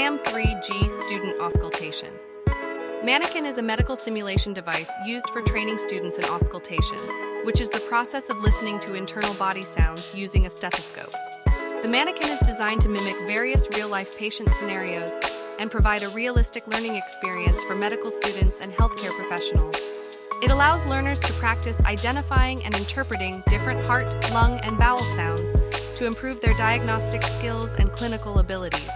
SAM 3G Student Auscultation. Manikin is a medical simulation device used for training students in auscultation, which is the process of listening to internal body sounds using a stethoscope. The Manikin is designed to mimic various real-life patient scenarios and provide a realistic learning experience for medical students and healthcare professionals. It allows learners to practice identifying and interpreting different heart, lung, and bowel sounds to improve their diagnostic skills and clinical abilities.